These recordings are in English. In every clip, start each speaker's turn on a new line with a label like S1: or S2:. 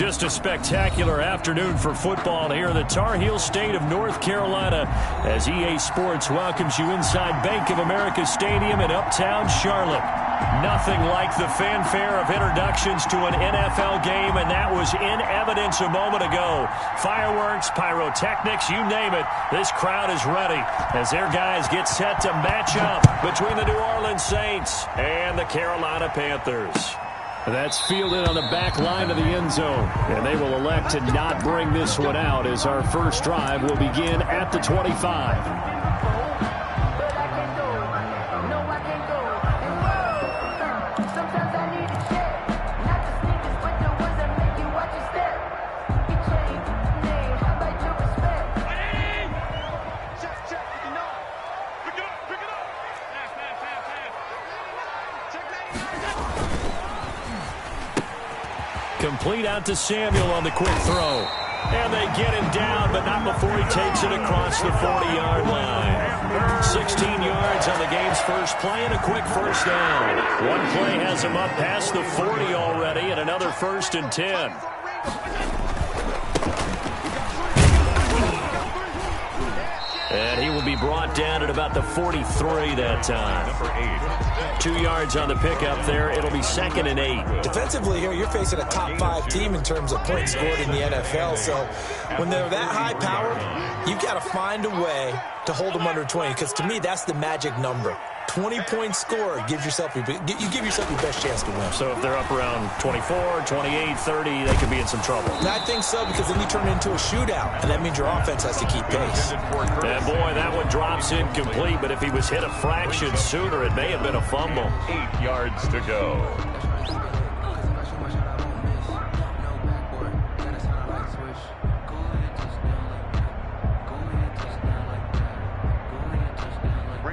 S1: Just a spectacular afternoon for football here in the Tar Heel state of North Carolina as EA Sports welcomes you inside Bank of America Stadium in uptown Charlotte. Nothing like the fanfare of introductions to an NFL game, and that was in evidence a moment ago. Fireworks, pyrotechnics, you name it. This crowd is ready as their guys get set to match up between the New Orleans Saints and the Carolina Panthers. That's fielded on the back line of the end zone, and they will elect to not bring this one out as our first drive will begin at the 25. Complete out to Samuel on the quick throw. And they get him down, but not before he takes it across the 40-yard line. 16 yards on the game's first play and a quick first down. One play has him up past the 40 already and another 1st and 10. And he will be brought down at about the 43 that time. 2 yards on the pickup there. It'll be 2nd and 8.
S2: Defensively here, you're facing a top 5 team in terms of points scored in the NFL. So when they're that high power, you've got to find a way to hold them under 20. Because to me, that's the magic number. 20 points scored gives yourself you give yourself your best chance to win.
S1: So if they're up around 24, 28, 30, they could be in some trouble.
S2: I think so, because then you turn it into a shootout, and that means your offense has to keep pace.
S1: And boy, that one drops incomplete, but if he was hit a fraction sooner, it may have been a fumble.
S3: 8 yards to go.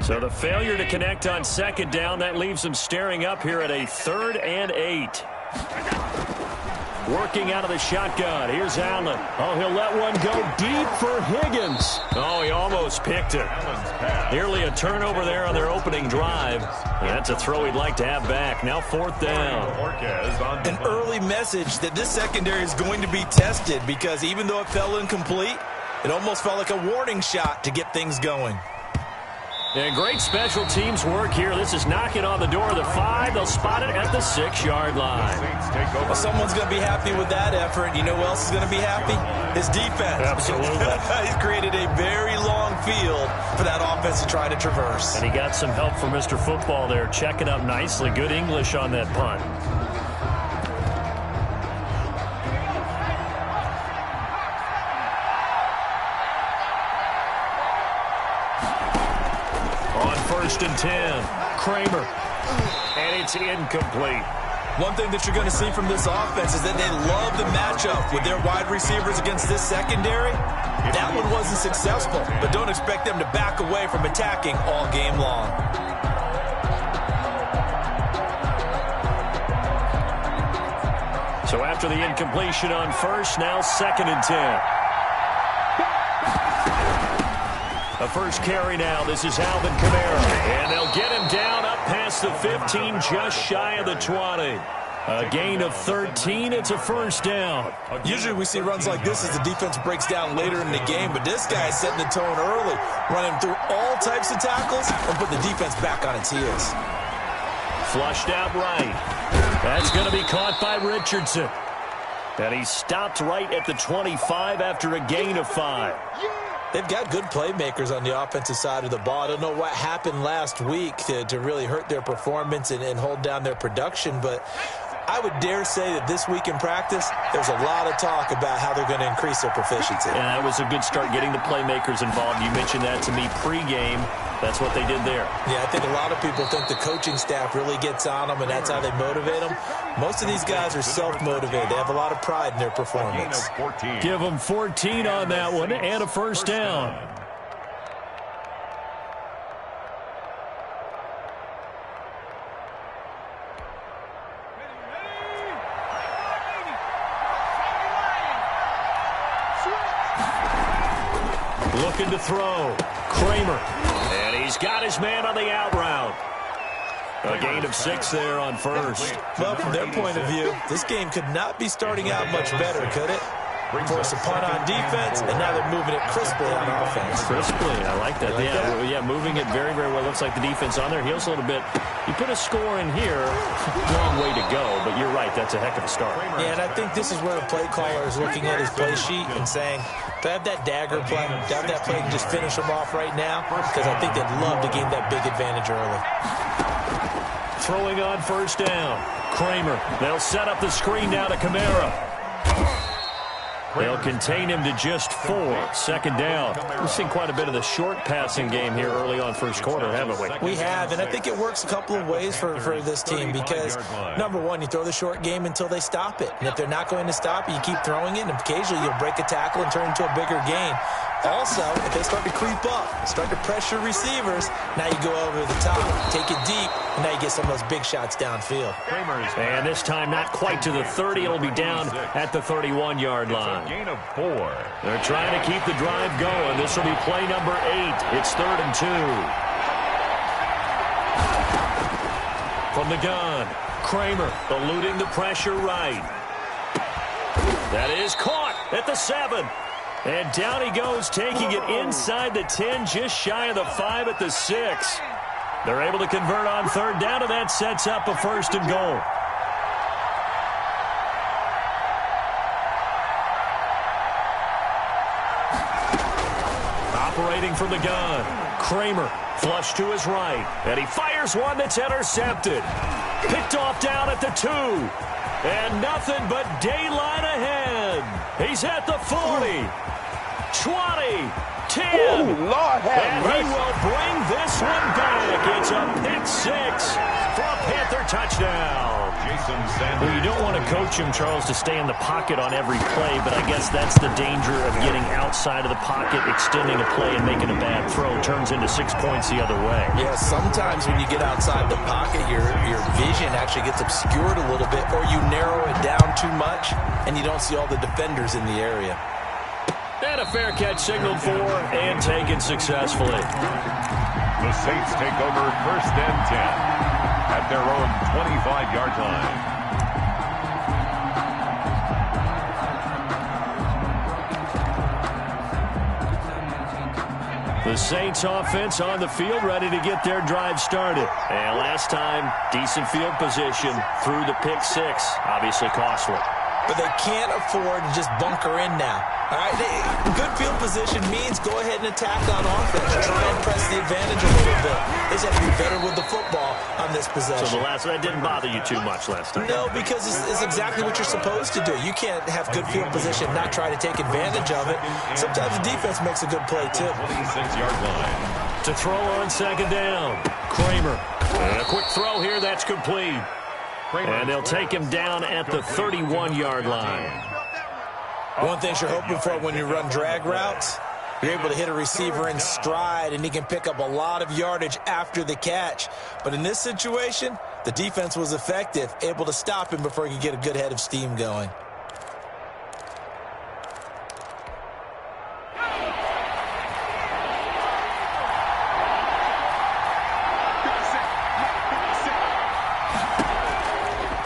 S1: So the failure to connect on 2nd down, that leaves them staring up here at a 3rd and 8. Working out of the shotgun. Here's Allen. Oh, he'll let one go deep for Higgins. Oh, he almost picked it. Nearly a turnover there on their opening drive. And that's a throw he'd like to have back. Now 4th down.
S2: An early message that this secondary is going to be tested, because even though it fell incomplete, it almost felt like a warning shot to get things going.
S1: And great special teams work here. This is knocking on the door of the 5. They'll spot it at the 6-yard line.
S2: Well, someone's going to be happy with that effort. You know who else is going to be happy? His defense.
S1: Absolutely.
S2: He's created a very long field for that offense to try to traverse.
S1: And he got some help from Mr. Football there, checking up nicely. Good English on that punt. On 1st and 10, Kramer. And it's incomplete.
S2: One thing that you're going to see from this offense is that they love the matchup with their wide receivers against this secondary. That one wasn't successful, but don't expect them to back away from attacking all game long.
S1: So after the incompletion on 1st, now 2nd and 10. A first carry now. This is Alvin Kamara. And they'll get him down up past the 15, just shy of the 20. A gain of 13. It's a 1st down.
S2: Usually we see runs like this as the defense breaks down later in the game, but this guy is setting the tone early, running through all types of tackles and put the defense back on its heels.
S1: Flushed out right. That's going to be caught by Richardson. And he stopped right at the 25 after a gain of 5.
S2: They've got good playmakers on the offensive side of the ball. I don't know what happened last week to really hurt their performance and hold down their production, but I would dare say that this week in practice, there's a lot of talk about how they're going to increase their proficiency.
S1: And that was a good start, getting the playmakers involved. You mentioned that to me pregame. That's what they did there.
S2: Yeah, I think a lot of people think the coaching staff really gets on them, and that's how they motivate them. Most of these guys are self-motivated. They have a lot of pride in their performance.
S1: Give them 14 on that one and a 1st down. Looking to throw. Kramer. And he's got his man on the out route. A gain of 6 there on first.
S2: Well, from their point of view, this game could not be starting out much better, could it? Force a punt on defense, and now they're moving it crisply on offense.
S1: Crisply, I like that. Yeah, moving it very, very well. Looks like the defense on their heels a little bit. You put a score in here, long way to go, but you're right, that's a heck of a start.
S2: Yeah, and I think this is where the play caller is looking at his play sheet and saying, do I have that dagger play? Do I have that play and just finish them off right now? Because I think they'd love to gain that big advantage early.
S1: Throwing on first down. Kramer. They'll set up the screen now to Kamara. They'll contain him to just 4. Second down. We've seen quite a bit of the short passing game here early on first quarter, haven't we?
S2: We have, and I think it works a couple of ways for this team because, number one, you throw the short game until they stop it. And if they're not going to stop it, you keep throwing it, and occasionally you'll break a tackle and turn into a bigger gain. Also, if they start to creep up, start to pressure receivers, now you go over the top, take it deep, and now you get some of those big shots downfield.
S1: And this time not quite to the 30. It'll be down at the 31-yard line.
S3: Gain of 4.
S1: They're trying to keep the drive going. This will be play number 8. It's 3rd and 2. From the gun, Kramer eluding the pressure right. That is caught at the 7. And down he goes, taking it inside the 10, just shy of the 5 at the 6. They're able to convert on 3rd down, and that sets up a 1st and goal. Operating from the gun, Kramer flush to his right, and he fires one that's intercepted. Picked off down at the 2. And nothing but daylight ahead. He's at the 40, 20, 10.
S4: Lord have mercy.
S1: And he will bring this one back. It's a pick 6 for a Panther touchdown. Well, you don't want to coach him, Charles, to stay in the pocket on every play, but I guess that's the danger of getting outside of the pocket, extending a play and making a bad throw. Turns into 6 points the other way.
S2: Yeah, sometimes when you get outside the pocket, your vision actually gets obscured a little bit, or you narrow it down too much, and you don't see all the defenders in the area.
S1: And a fair catch signaled for and taken successfully.
S3: The Saints take over 1st and 10 at their own 25-yard line.
S1: The Saints offense on the field, ready to get their drive started. And last time, decent field position through the pick 6. Obviously costly.
S2: But they can't afford to just bunker in now. All right, good field position means go ahead and attack on offense. Try and press the advantage a little bit. They just have to be better with the football on this possession.
S1: So that didn't bother you too much last time?
S2: No, because it's exactly what you're supposed to do. You can't have good field position and not try to take advantage of it. Sometimes the defense makes a good play, too.
S3: 26-yard line.
S1: To throw on 2nd down, Kramer. And a quick throw here, that's complete. And they'll take him down at the 31-yard line.
S2: One thing you're hoping for when you run drag routes, you're able to hit a receiver in stride, and he can pick up a lot of yardage after the catch. But in this situation, the defense was effective, able to stop him before he could get a good head of steam going.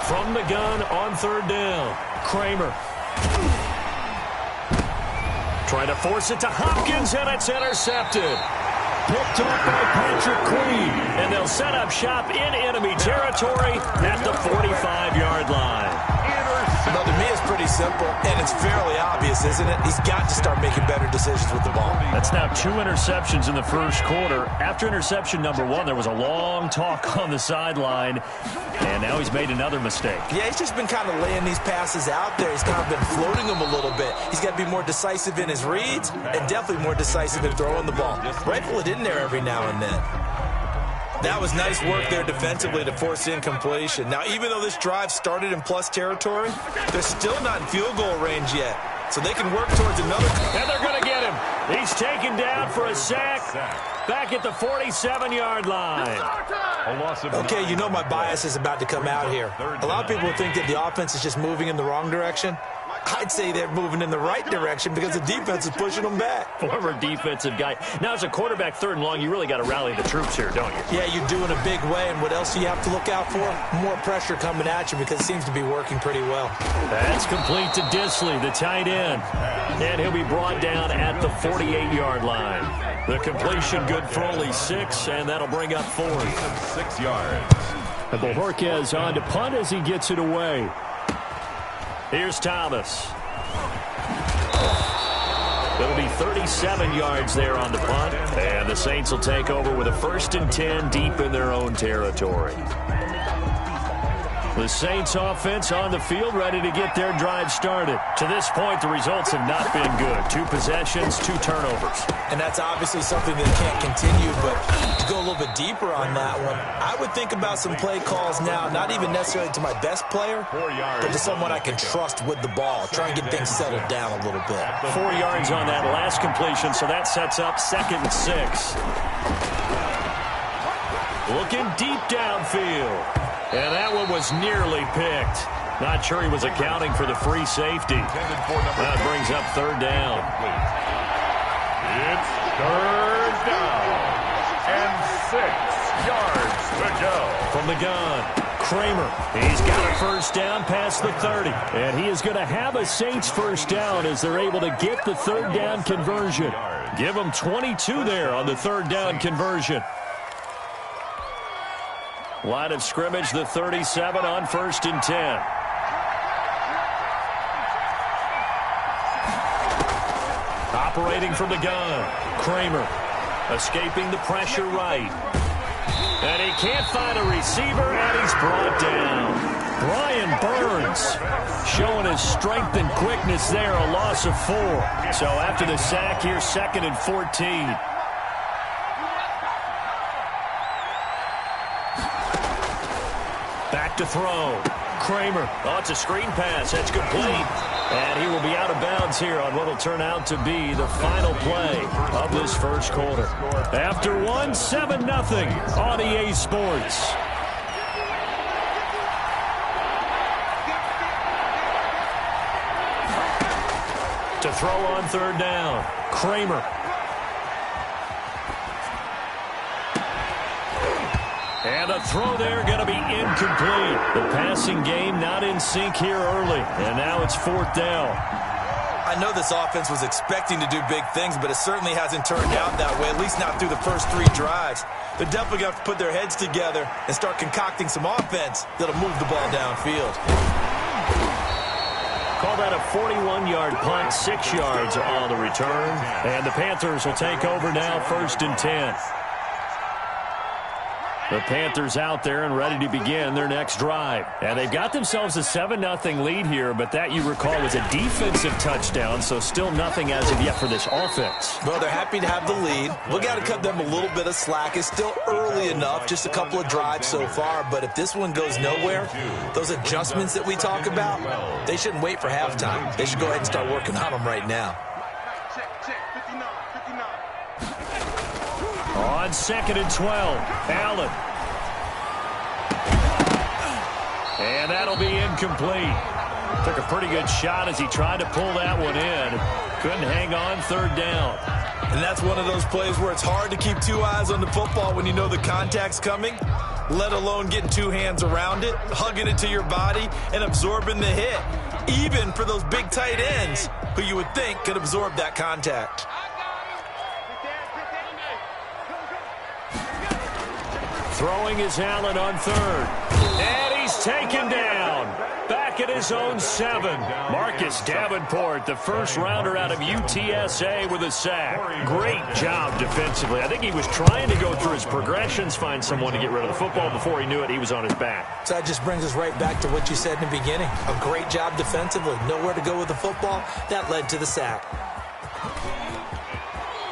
S1: From the gun on 3rd down, Kramer. Trying to force it to Hopkins, and it's intercepted. Picked off by Patrick Queen, and they'll set up shop in enemy territory at the 45-yard line.
S2: Now, to me, it's pretty simple, and it's fairly obvious, isn't it? He's got to start making better decisions with the ball.
S1: That's now 2 interceptions in the first quarter. After interception number 1, there was a long talk on the sideline, and now he's made another mistake.
S2: Yeah, he's just been kind of laying these passes out there. He's kind of been floating them a little bit. He's got to be more decisive in his reads and definitely more decisive in throwing the ball. Rifle it in there every now and then. That was nice work there defensively to force incompletion. Now, even though this drive started in plus territory, they're still not in field goal range yet. So they can work towards another.
S1: And they're going to get him. He's taken down for a sack back at the 47-yard line.
S2: Okay, you know my bias is about to come out here. A lot of people think that the offense is just moving in the wrong direction. I'd say they're moving in the right direction because the defense is pushing them back.
S1: Former defensive guy. Now, as a quarterback, 3rd and long, you really got to rally the troops here, don't you?
S2: Yeah, you do in a big way. And what else do you have to look out for? More pressure coming at you because it seems to be working pretty well.
S1: That's complete to Disley, the tight end. And he'll be brought down at the 48-yard line. The completion good for only 6, and that'll bring up 4th.
S3: 6 yards.
S1: And Bojorquez on to punt as he gets it away. Here's Thomas. It'll be 37 yards there on the punt. And the Saints will take over with a 1st and 10 deep in their own territory. The Saints offense on the field ready to get their drive started. To this point, the results have not been good. 2 possessions, 2 turnovers.
S2: And that's obviously something that can't continue, but to go a little bit deeper on that one, I would think about some play calls now, not even necessarily to my best player, but to someone I can trust with the ball. Try and get things settled down a little bit.
S1: 4 yards on that last completion, so that sets up 2nd and 6. Looking deep downfield. And that one was nearly picked. Not sure he was accounting for the free safety. That brings up 3rd down.
S3: It's 3rd down. And 6 yards to go.
S1: From the gun, Kramer. He's got a 1st down past the 30. And he is going to have a Saints 1st down as they're able to get the 3rd down conversion. Give them 22 there on the 3rd down conversion. Line of scrimmage, the 37 on 1st and 10. Operating from the gun, Kramer escaping the pressure right. And he can't find a receiver, and he's brought down. Brian Burns showing his strength and quickness there, a loss of 4. So after the sack, here's 2nd and 14. Back to throw. Kramer. Oh, it's a screen pass. That's complete. And he will be out of bounds here on what will turn out to be the final play of this 1st quarter. After 1, 7-0 on EA Sports. To throw on 3rd down. Kramer. And a throw there going to be incomplete. The passing game not in sync here early. And now it's 4th down.
S2: I know this offense was expecting to do big things, but it certainly hasn't turned out that way, at least not through the first 3 drives. They're definitely going to have to put their heads together and start concocting some offense that'll move the ball downfield.
S1: Call that a 41-yard punt, 6 yards on the return. And the Panthers will take over now, 1st and 10. The Panthers out there and ready to begin their next drive. And they've got themselves a 7-0 lead here, but that, you recall, was a defensive touchdown, so still nothing as of yet for this offense.
S2: Well, they're happy to have the lead. We got to cut them a little bit of slack. It's still early enough, just a couple of drives so far, but if this one goes nowhere, those adjustments that we talk about, they shouldn't wait for halftime. They should go ahead and start working on them right now.
S1: On 2nd and 12, Allen. And that'll be incomplete. Took a pretty good shot as he tried to pull that one in. Couldn't hang on, 3rd down.
S2: And that's one of those plays where it's hard to keep 2 eyes on the football when you know the contact's coming, let alone getting 2 hands around it, hugging it to your body, and absorbing the hit, even for those big tight ends who you would think could absorb that contact.
S1: Throwing is Allen on 3rd. And he's taken down. Back at his own 7. Marcus Davenport, the 1st rounder out of UTSA with a sack. Great job defensively. I think he was trying to go through his progressions, find someone to get rid of the football. Before he knew it, he was on his back.
S2: So that just brings us right back to what you said in the beginning. A great job defensively. Nowhere to go with the football. That led to the sack.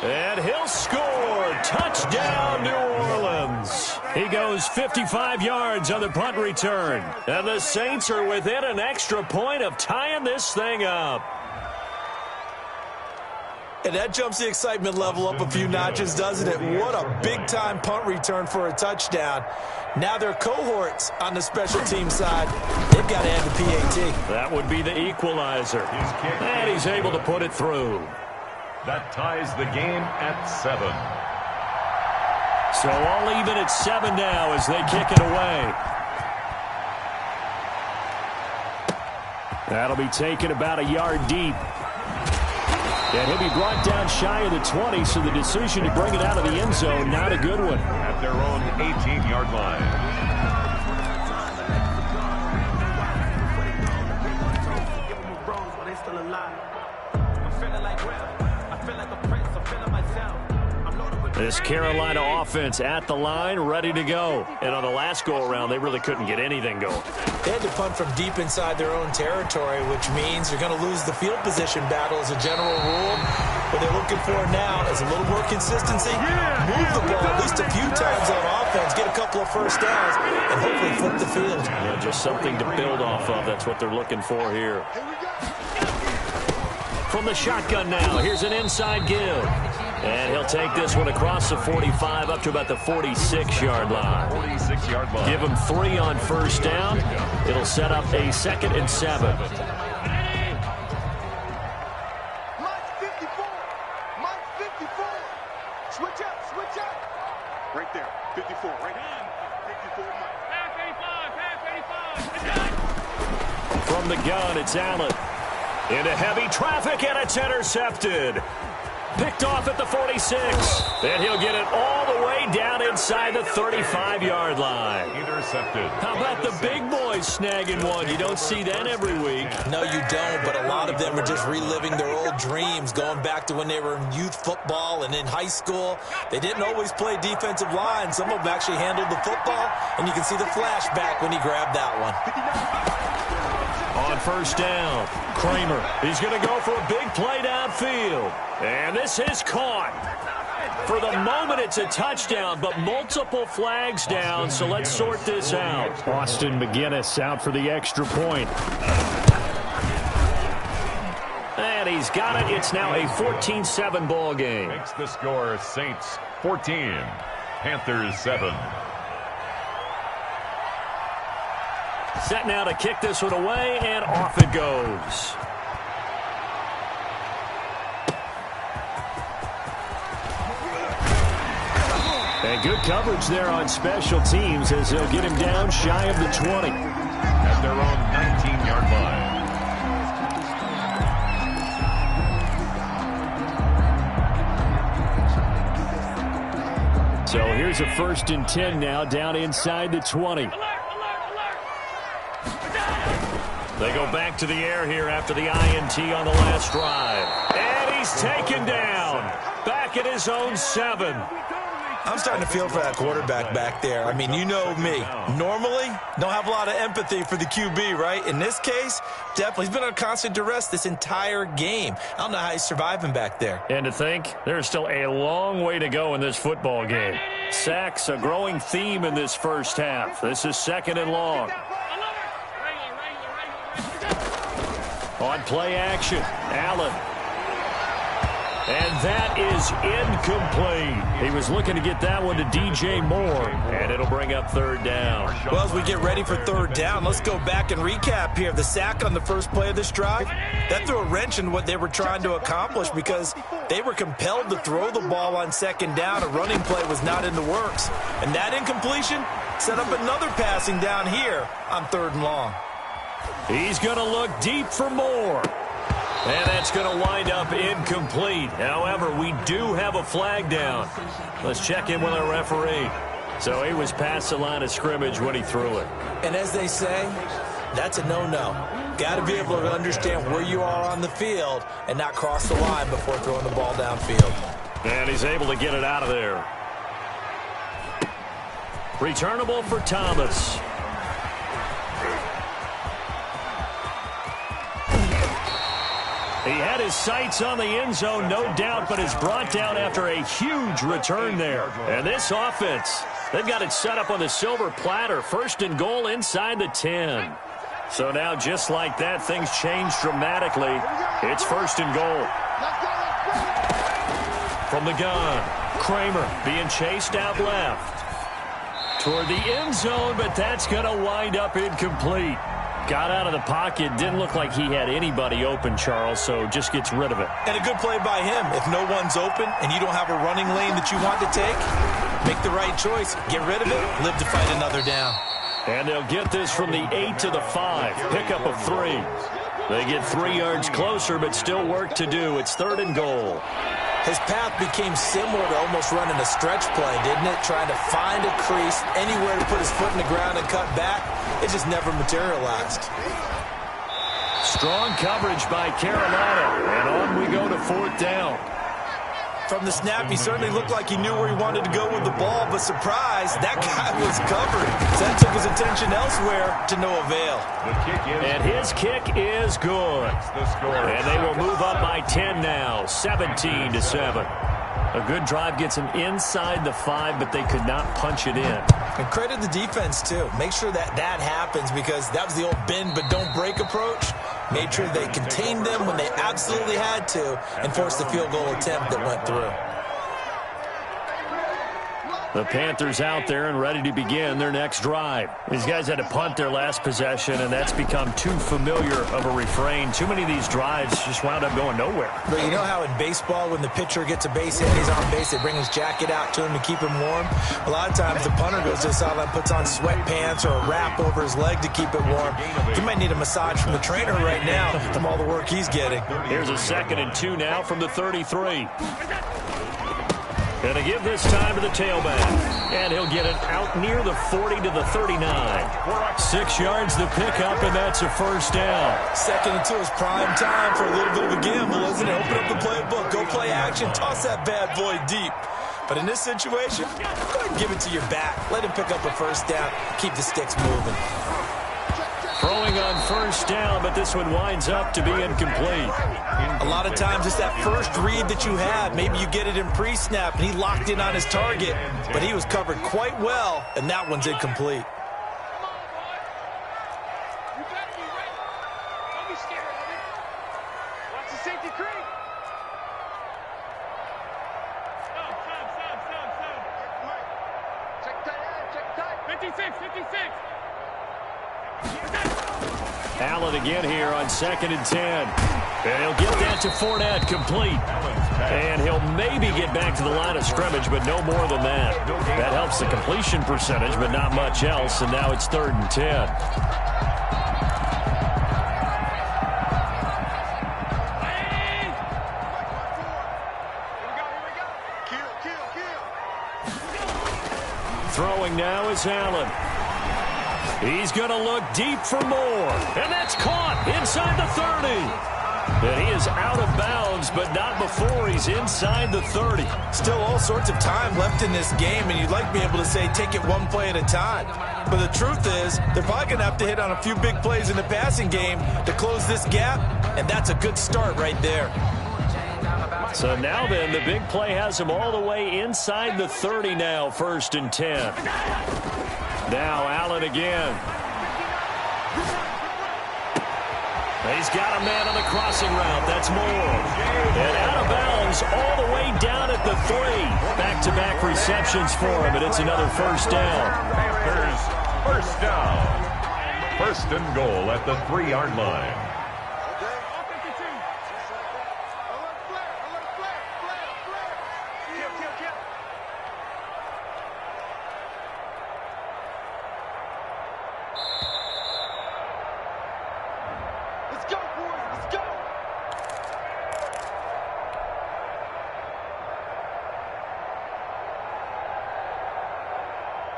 S1: And he'll score. Touchdown, New Orleans. He goes 55 yards on the punt return. And the Saints are within an extra point of tying this thing up.
S2: And that jumps the excitement level up a few notches, doesn't it? What a big-time punt return for a touchdown. Now their cohorts on the special team side, they've got to add the PAT.
S1: That would be the equalizer. And he's able to put it through.
S3: That ties the game at 7.
S1: So all even at 7 now as they kick it away. That'll be taken about a yard deep. And he'll be brought down shy of the 20, so the decision to bring it out of the end zone, not a good one.
S3: At their own 18-yard line.
S1: This Carolina offense at the line, ready to go. And on the last go-around, they really couldn't get anything going.
S2: They had to punt from deep inside their own territory, which means you're going to lose the field position battle as a general rule. What they're looking for now is a little more consistency, move the ball at least a few times on offense, get a couple of first downs, and hopefully flip the field.
S1: Yeah, just something to build off of. That's what they're looking for here. From the shotgun now, here's an inside give. And he'll take this one across the 45 up to about the 46-yard line.
S3: 46-yard line.
S1: Give him 3 on first down. It'll set up a 2nd and 7.
S4: Mike 54. Mike 54. Switch up. Right there. 54. Right on. 54, Mike. Pass 85.
S1: From the gun, it's Allen. Into heavy traffic, and it's intercepted. Picked off at the 46. Then he'll get it all the way down inside the 35-yard line.
S3: Intercepted.
S1: How about the big boys snagging one? You don't see that every week.
S2: No, you don't, but a lot of them are just reliving their old dreams, going back to when they were in youth football and in high school. They didn't always play defensive line. Some of them actually handled the football, and you can see the flashback when he grabbed that one.
S1: On first down, Kramer. He's going to go for a big play downfield. And this is caught. For the moment, it's a touchdown, but multiple flags down, so let's sort this out. Austin McGinnis out for the extra point. And he's got it. It's now a 14-7 ball game.
S3: Makes the score Saints 14, Panthers 7.
S1: Set now to kick this one away, and off it goes. And good coverage there on special teams as they'll get him down shy of the 20.
S3: At their own 19-yard line.
S1: So here's a 1st and 10 now, down inside the 20. They go back to the air here after the INT on the last drive. And he's taken down. Back at his own 7.
S2: I'm starting to feel for that quarterback back there. I mean, you know me. Normally, don't have a lot of empathy for the QB, right? In this case, definitely. He's been on constant duress this entire game. I don't know how he's surviving back there.
S1: And to think, there's still a long way to go in this football game. Sacks, a growing theme in this first half. This is 2nd and long. On play action, Allen. And that is incomplete. He was looking to get that one to DJ Moore, and it'll bring up 3rd down.
S2: Well, as we get ready for 3rd down, let's go back and recap here. The sack on the first play of this drive, that threw a wrench in what they were trying to accomplish because they were compelled to throw the ball on 2nd down. A running play was not in the works. And that incompletion set up another passing down here on 3rd and long.
S1: He's going to look deep for Moore. And that's going to wind up incomplete. However, we do have a flag down. Let's check in with our referee. So he was past the line of scrimmage when he threw it.
S2: And as they say, that's a no-no. Got to be able to understand where you are on the field and not cross the line before throwing the ball downfield.
S1: And he's able to get it out of there. Returnable for Thomas. He had his sights on the end zone, no doubt, but is brought down after a huge return there. And this offense, they've got it set up on the silver platter. 1st and goal inside the 10. So now, just like that, things change dramatically. It's 1st and goal. From the gun, Kramer being chased out left. Toward the end zone, but that's going to wind up incomplete. Got out of the pocket. Didn't look like he had anybody open, Charles, so just gets rid of it.
S2: And a good play by him. If no one's open and you don't have a running lane that you want to take, make the right choice. Get rid of it. Live to fight another down.
S1: And they'll get this from the 8 to the 5. Pickup of 3. They get 3 yards closer, but still work to do. It's 3rd and goal.
S2: His path became similar to almost running a stretch play, didn't it? Trying to find a crease, anywhere to put his foot in the ground and cut back. It just never materialized.
S1: Strong coverage by Carolina, and on we go to 4th down.
S2: From the snap, he certainly looked like he knew where he wanted to go with the ball, but surprise, that guy was covered. So that took his attention elsewhere to no avail.
S1: And his kick is good. And they will move up by 10 now, 17-7. A good drive gets him inside the 5, but they could not punch it in.
S2: And credit the defense, too. Make sure that happens, because that was the old bend but don't break approach. Made sure they contained them when they absolutely had to and forced the field goal attempt that went through.
S1: The Panthers out there and ready to begin their next drive. These guys had to punt their last possession, and that's become too familiar of a refrain. Too many of these drives just wound up going nowhere.
S2: But you know how in baseball, when the pitcher gets a base hit and he's on base, they bring his jacket out to him to keep him warm? A lot of times the punter goes to the sideline, puts on sweatpants or a wrap over his leg to keep it warm. He might need a massage from the trainer right now from all the work he's getting.
S1: Here's a 2nd and 2 now from the 33. Going to give this time to the tailback. And he'll get it out near the 40 to the 39. 6 yards the pickup, and that's a 1st down.
S2: 2nd and 2 is prime time for a little bit of a gamble, isn't it? Open up the playbook, go play action, toss that bad boy deep. But in this situation, go ahead and give it to your back. Let him pick up a 1st down, keep the sticks moving.
S1: Throwing on 1st down, but this one winds up to be incomplete.
S2: A lot of times it's that first read that you have. Maybe you get it in pre-snap, and he locked in on his target, but he was covered quite well, and that one's incomplete.
S1: Allen again here on 2nd and 10. And he'll get that to Fournette, complete. And he'll maybe get back to the line of scrimmage, but no more than that. That helps the completion percentage, but not much else. And now it's 3rd and 10. Throwing now is Allen. He's going to look deep for more. And that's caught inside the 30. And he is out of bounds, but not before he's inside the 30.
S2: Still all sorts of time left in this game, and you'd like to be able to say take it one play at a time. But the truth is, they're probably going to have to hit on a few big plays in the passing game to close this gap, and that's a good start right there.
S1: So now then, the big play has him all the way inside the 30 now, 1st and 10. Now Allen again. He's got a man on the crossing route. That's more. And out of bounds all the way down at the 3. Back-to-back receptions for him, and it's another 1st down.
S3: Panthers, 1st down. 1st and goal at the 3-yard line.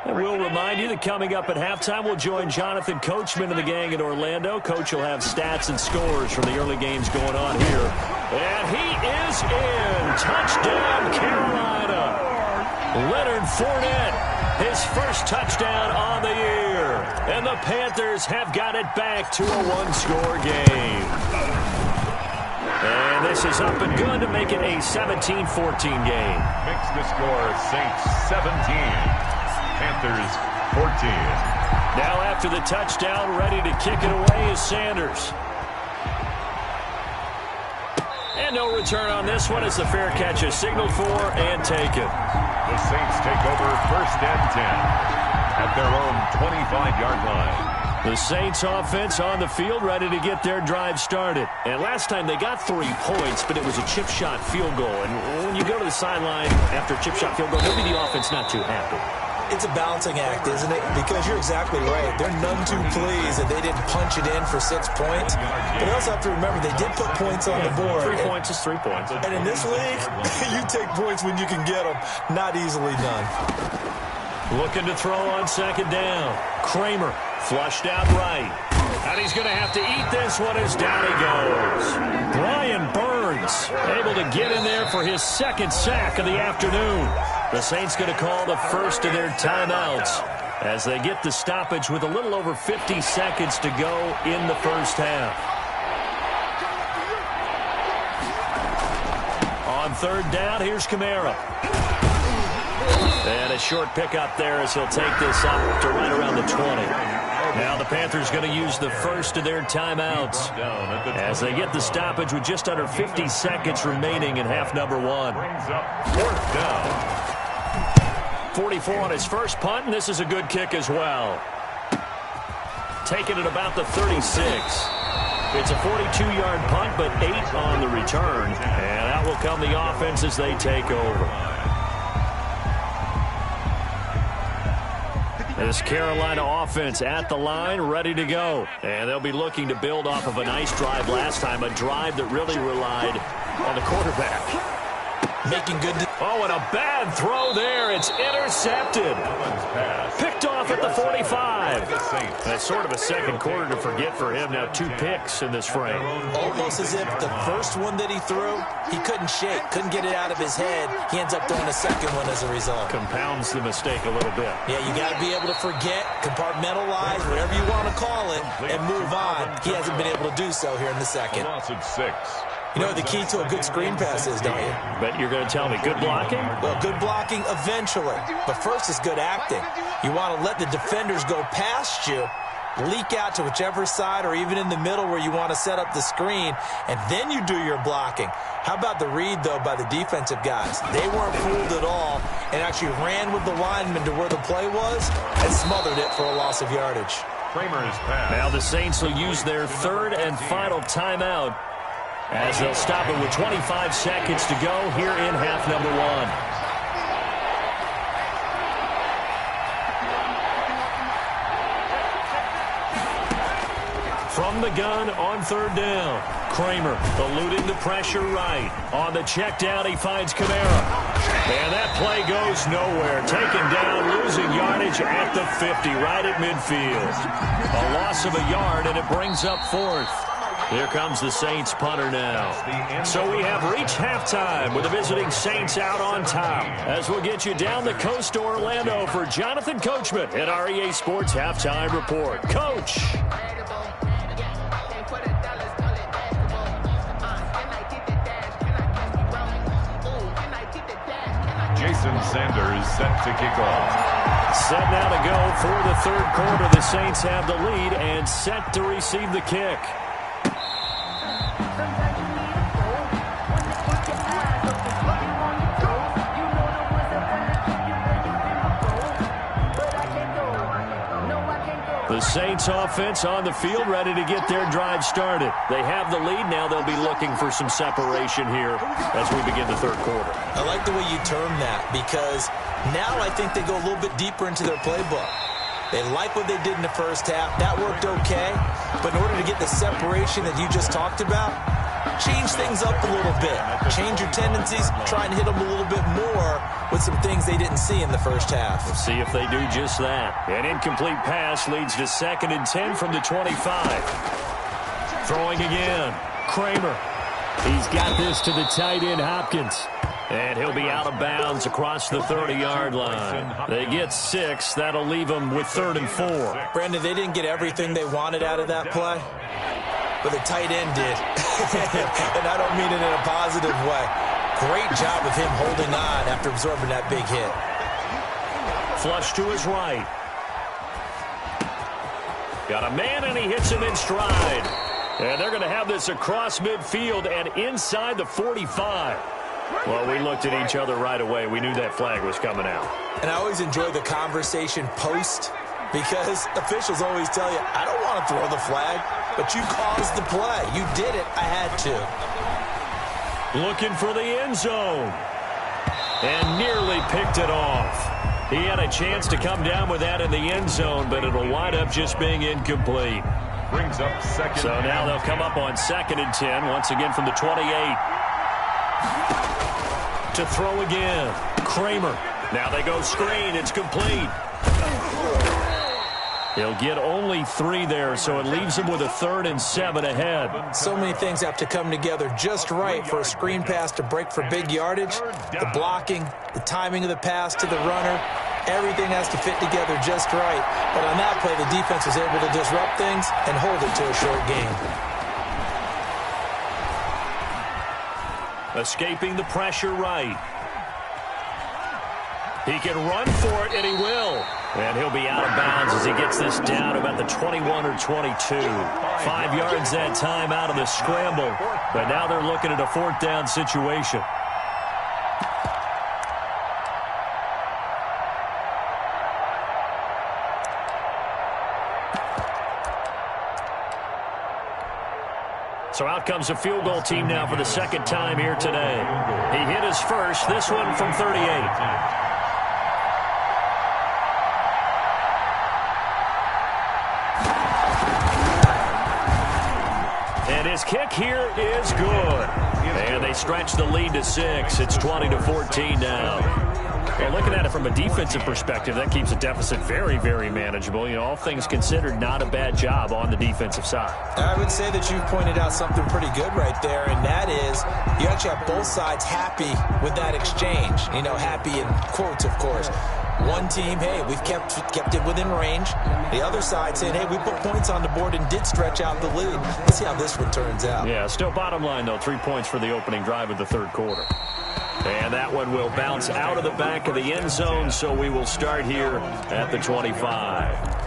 S1: And we'll remind you that coming up at halftime, we'll join Jonathan Coachman and the gang in Orlando. Coach will have stats and scores from the early games going on here. And he is in. Touchdown, Carolina. Leonard Fournette, his 1st touchdown on the year. And the Panthers have got it back to a 1-score game. And this is up and good to make it a 17-14 game.
S3: Makes the score Saints 17. Panthers 14.
S1: Now after the touchdown, ready to kick it away is Sanders. And And no return on this one as the fair catch is signaled for and taken.
S3: The Saints take over 1st and 10 at their own 25-yard line.
S1: The Saints offense on the field ready to get their drive started. And last time they got 3 points, but it was a chip shot field goal. And when you go to the sideline after a chip shot field goal, maybe the offense not too happy.
S2: It's a balancing act, isn't it? Because you're exactly right. They're none too pleased that they didn't punch it in for 6 points. But you also have to remember they did put points on the board.
S1: 3 points is 3 points.
S2: And in this league, you take points when you can get them. Not easily done.
S1: Looking to throw on 2nd down. Kramer flushed out right. And he's going to have to eat this one as down he goes. Brian Burns able to get in there for his 2nd sack of the afternoon. The Saints going to call the first of their timeouts as they get the stoppage with a little over 50 seconds to go in the first half. On 3rd down, here's Kamara. And a short pickup there as he'll take this up to right around the 20. Now the Panthers going to use the first of their timeouts as they get the stoppage with just under 50 seconds remaining in half number 1.
S3: 4th down.
S1: 44 on his first punt, and this is a good kick as well. Taking it about the 36. It's a 42-yard punt, but 8 on the return. And out will come the offense as they take over. This Carolina offense at the line, ready to go. And they'll be looking to build off of a nice drive last time, a drive that really relied on the quarterback.
S2: Making good.
S1: Oh, and a bad throw there. It's intercepted. Picked off at the 45. That's sort of a second quarter to forget for him. Now 2 picks in this frame.
S2: Almost as if the first one that he threw, he couldn't shake, couldn't get it out of his head. He ends up throwing a second one as a result.
S1: Compounds the mistake a little bit.
S2: Yeah, you got to be able to forget, compartmentalize, whatever you want to call it, and move on. He hasn't been able to do so here in the second.
S3: Loss of 6.
S2: You know what the key to a good screen pass is, don't you?
S1: Bet you're going to tell me good blocking?
S2: Well, good blocking eventually. But first is good acting. You want to let the defenders go past you, leak out to whichever side or even in the middle where you want to set up the screen, and then you do your blocking. How about the read, though, by the defensive guys? They weren't fooled at all and actually ran with the lineman to where the play was and smothered it for a loss of yardage.
S3: Kramer's pass.
S1: Now the Saints will use their 3rd and final timeout as they'll stop it with 25 seconds to go here in half number 1. From the gun on 3rd down, Kramer eluding the pressure right. On the check down, he finds Kamara. And that play goes nowhere. Taken down, losing yardage at the 50, right at midfield. A loss of a yard, and it brings up 4th. Here comes the Saints punter now. So we have reached halftime with the visiting Saints out on top. As we'll get you down the coast to Orlando for Jonathan Coachman at our EA Sports Halftime Report. Coach.
S3: Jason Sanders set to kick off.
S1: Set now to go for the 3rd quarter. The Saints have the lead and set to receive the kick. The Saints offense on the field ready to get their drive started. They have the lead. Now they'll be looking for some separation here as we begin the 3rd quarter.
S2: I like the way you term that because now I think they go a little bit deeper into their playbook. They like what they did in the first half. That worked okay. But in order to get the separation that you just talked about, change things up a little bit. Change your tendencies. Try and hit them a little bit more with some things they didn't see in the first half.
S1: We'll see if they do just that. An incomplete pass leads to 2nd and 10 from the 25. Throwing again. Kramer. He's got this to the tight end, Hopkins. And he'll be out of bounds across the 30-yard line. They get 6. That'll leave them with 3rd and 4.
S2: Brandon, they didn't get everything they wanted out of that play, but the tight end did. And I don't mean it in a positive way. Great job of him holding on after absorbing that big hit.
S1: Flush to his right. Got a man, and he hits him in stride. And they're going to have this across midfield and inside the 45. Well, we looked at each other right away. We knew that flag was coming out.
S2: And I always enjoy the conversation post because officials always tell you, I don't want to throw the flag, but you caused the play. You did it. I had to.
S1: Looking for the end zone. And nearly picked it off. He had a chance to come down with that in the end zone, but it'll wind up just being incomplete.
S3: Brings up second.
S1: So now they'll come up on 2nd and 10, once again from the 28. To throw again. Kramer. Now they go screen. It's complete. He'll get only 3 there, so it leaves him with a 3rd and 7 ahead.
S2: So many things have to come together just right for a screen pass to break for big yardage. The blocking, the timing of the pass to the runner, everything has to fit together just right. But on that play, the defense was able to disrupt things and hold it to a short game.
S1: Escaping the pressure right. He can run for it, and he will. And he'll be out of bounds as he gets this down about the 21 or 22. 5 yards that time out of the scramble. But now they're looking at a 4th down situation. So out comes a field goal team now for the 2nd time here today. He hit his first, this one from 38. And his kick here is good. And they stretch the lead to 6. It's 20-14 now. Well, looking at it from a defensive perspective, that keeps a deficit very, very manageable. You know, all things considered, not a bad job on the defensive side.
S2: I would say that you've pointed out something pretty good right there, and that is you actually have both sides happy with that exchange. You know, happy in quotes, of course. One team, hey, we've kept it within range. The other side saying, hey, we put points on the board and did stretch out the lead. Let's see how this one turns out.
S1: Yeah, still bottom line, though, 3 points for the opening drive of the 3rd quarter. And that one will bounce out of the back of the end zone, so we will start here at the 25.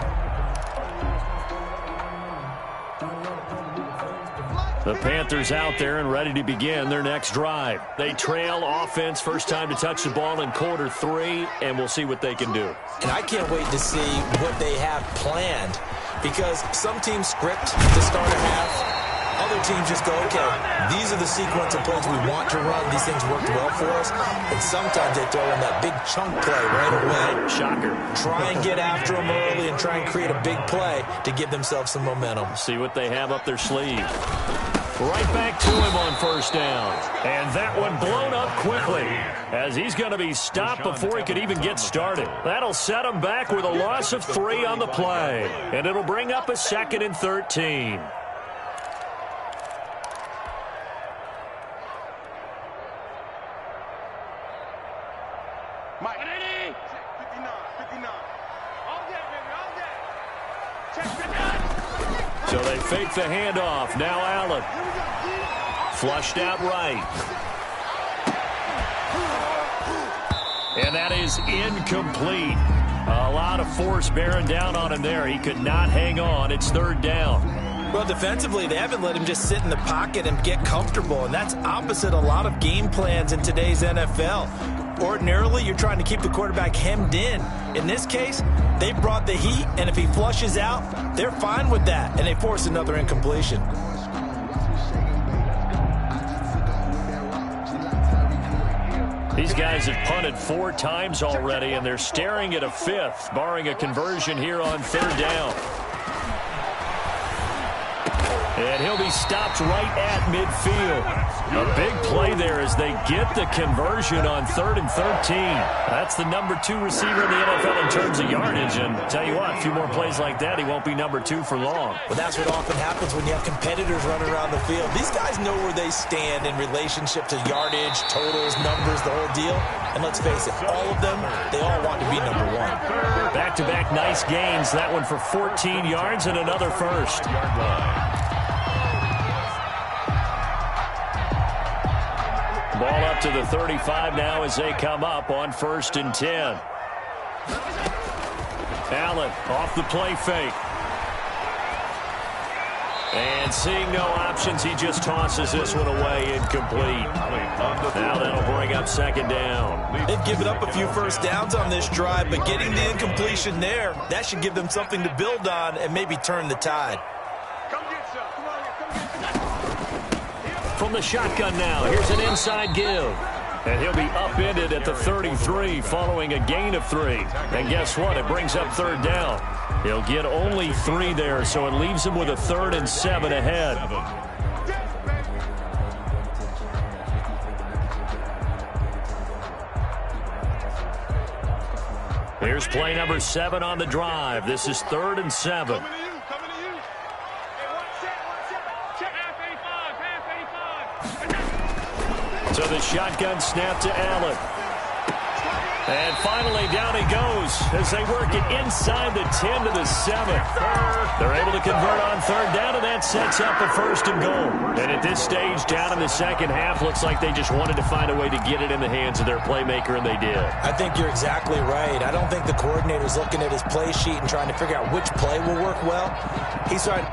S1: The Panthers out there and ready to begin their next drive. They trail offense, first time to touch the ball in quarter 3, and we'll see what they can do.
S2: And I can't wait to see what they have planned, because some teams script to start a half. Other teams just go, okay, these are the sequence of plays we want to run. These things worked well for us. And sometimes they throw in that big chunk play right away.
S1: Shocker.
S2: Try and get after them early and try and create a big play to give themselves some momentum.
S1: See what they have up their sleeve. Right back to him on 1st down. And that one blown up quickly as he's going to be stopped before he could even get started. That'll set him back with a loss of 3 on the play. And it'll bring up a 2nd and 13.
S4: Mike. 59, 59. All day, baby, all day. Check, check.
S1: So they fake the handoff. Now Allen. Flushed out right. And that is incomplete. A lot of force bearing down on him there. He could not hang on. It's 3rd down.
S2: Well, defensively, they haven't let him just sit in the pocket and get comfortable, and that's opposite a lot of game plans in today's NFL. Ordinarily, you're trying to keep the quarterback hemmed in. In this case, they brought the heat, and if he flushes out, they're fine with that, and they force another incompletion.
S1: These guys have punted 4 times already, and they're staring at a 5th, barring a conversion here on 3rd down. And he'll be stopped right at midfield. A big play there as they get the conversion on 3rd and 13. That's the number 2 receiver in the NFL in terms of yardage. And tell you what, a few more plays like that, he won't be number 2 for long.
S2: Well, that's what often happens when you have competitors running around the field. These guys know where they stand in relationship to yardage, totals, numbers, the whole deal. And let's face it, all of them, they all want to be number 1.
S1: Back-to-back nice gains. That one for 14 yards and another first. Ball up to the 35 now as they come up on 1st and 10. Allen off the play fake. And seeing no options, he just tosses this one away, incomplete. Now that'll bring up second down.
S2: They've given up a few first downs on this drive, but getting the incompletion there, that should give them something to build on and maybe turn the tide.
S1: From the shotgun now, here's an inside give. And he'll be upended at the 33 following a gain of 3. And guess what? It brings up third down. He'll get only 3 there, so it leaves him with a 3rd and 7 ahead. Here's play number 7 on the drive. This is 3rd and 7. So the shotgun snap to Allen. And finally, down he goes as they work it inside the 10 to the 7. They're able to convert on third down, and that sets up a 1st and goal. And at this stage, down in the second half, looks like they just wanted to find a way to get it in the hands of their playmaker, and they did.
S2: I think you're exactly right. I don't think the coordinator's looking at his play sheet and trying to figure out which play will work well. He's trying.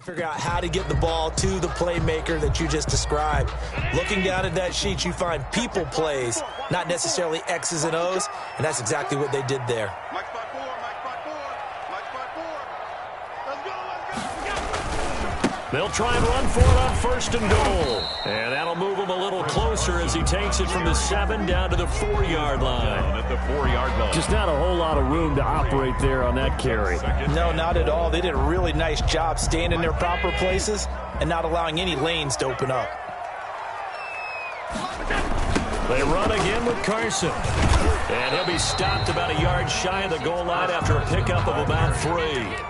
S2: Figure out how to get the ball to the playmaker that you just described. Looking down at that sheet, you find people plays, not necessarily X's and O's, and that's exactly what they did there.
S1: They'll try and run for it on 1st and goal. And that'll move him a little closer as he takes it from the 7 down to the 4-yard line.
S3: At the 4-yard line.
S1: Just not a whole lot of room to operate there on that carry.
S2: No, not at all. They did a really nice job staying in their proper places and not allowing any lanes to open up.
S1: They run again with Carson. And he'll be stopped about a yard shy of the goal line after a pickup of about 3.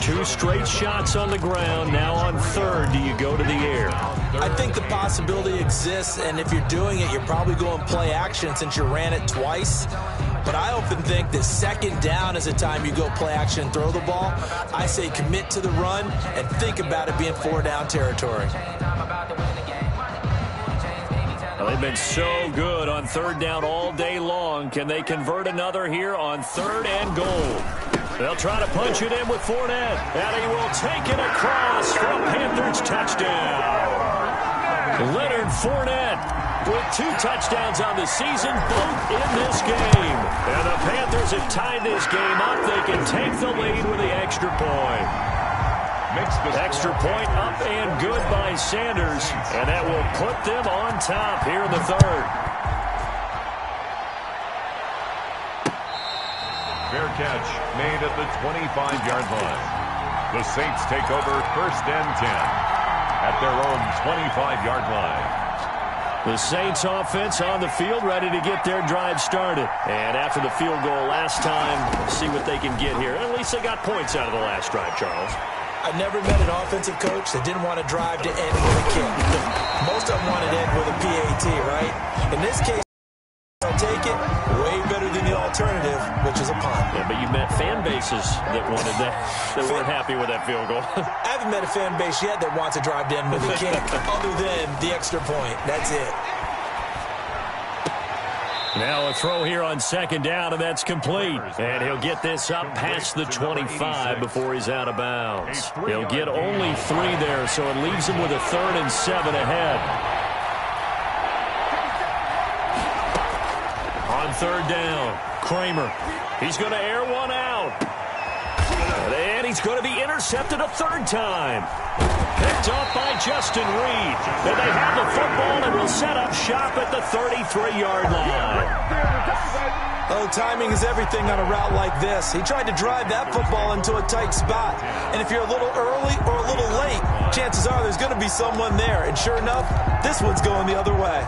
S1: 2 straight shots on the ground. Now on 3rd, do you go to the air?
S2: I think the possibility exists, and if you're doing it, you're probably going play action since you ran it twice. But I often think that 2nd down is the time you go play action and throw the ball. I say commit to the run and think about it being 4-down territory.
S1: Well, they've been so good on 3rd down all day long. Can they convert another here on 3rd and goal? They'll try to punch it in with Fournette, and he will take it across for a Panthers touchdown. Leonard Fournette with 2 touchdowns on the season, both in this game. And the Panthers have tied this game up. They can take the lead with the extra point. Extra point up and good by Sanders, and that will put them on top here in the third.
S3: Fair catch made at the 25-yard line. The Saints take over 1st and 10 at their own 25-yard line.
S1: The Saints offense on the field, ready to get their drive started. And after the field goal last time, see what they can get here. At least they got points out of the last drive, Charles.
S2: I've never met an offensive coach that didn't want to drive to end with a kick. Most of them wanted to end with a PAT, right? In this case, I'll take it way better than the alternative, which is a punt.
S1: Yeah, but you met fan bases that wanted that, that weren't happy with that field goal.
S2: I haven't met a fan base yet that wants to drive to end with a kick, other than the extra point. That's it.
S1: Now a throw here on 2nd down, and that's complete. And he'll get this up past the 25 before he's out of bounds. He'll get only 3 there, so it leaves him with a 3rd and 7 ahead. On 3rd down, Kramer. He's going to air one out. And he's going to be intercepted a 3rd time. Picked off by Justin Reed. And they have the football and will set up shop at the 33-yard line.
S2: Oh, timing is everything on a route like this. He tried to drive that football into a tight spot. And if you're a little early or a little late, chances are there's going to be someone there. And sure enough, this one's going the other way.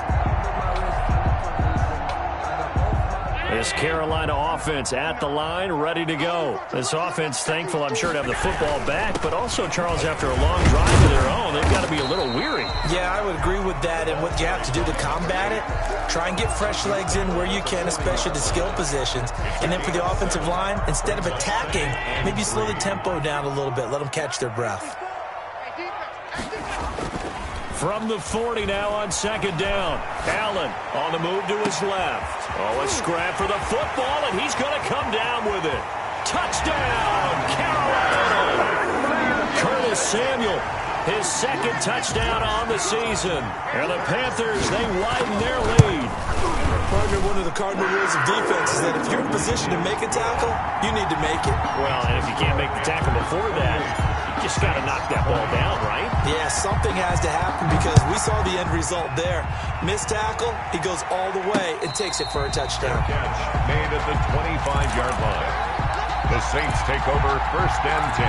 S1: This Carolina offense at the line, ready to go. This offense thankful, I'm sure, to have the football back, but also, Charles, after a long drive of their own, they've got to be a little weary.
S2: Yeah, I would agree with that, and what you have to do to combat it, try and get fresh legs in where you can, especially the skill positions. And then for the offensive line, instead of attacking, maybe slow the tempo down a little bit, let them catch their breath.
S1: From the 40 now on 2nd down. Allen on the move to his left. Oh, a scrap for the football, and he's going to come down with it. Touchdown, Carolina! Curtis Samuel, his 2nd touchdown on the season. And the Panthers, they widen their lead.
S2: Partner, one of the cardinal rules of defense is that if you're in position to make a tackle, you need to make it.
S1: Well, and if you can't make the tackle before that, you just got to knock that ball down, right?
S2: Yeah, something has to happen because we saw the end result there. Missed tackle, he goes all the way and takes it for a touchdown.
S3: Catch made at the 25-yard line. The Saints take over 1st and 10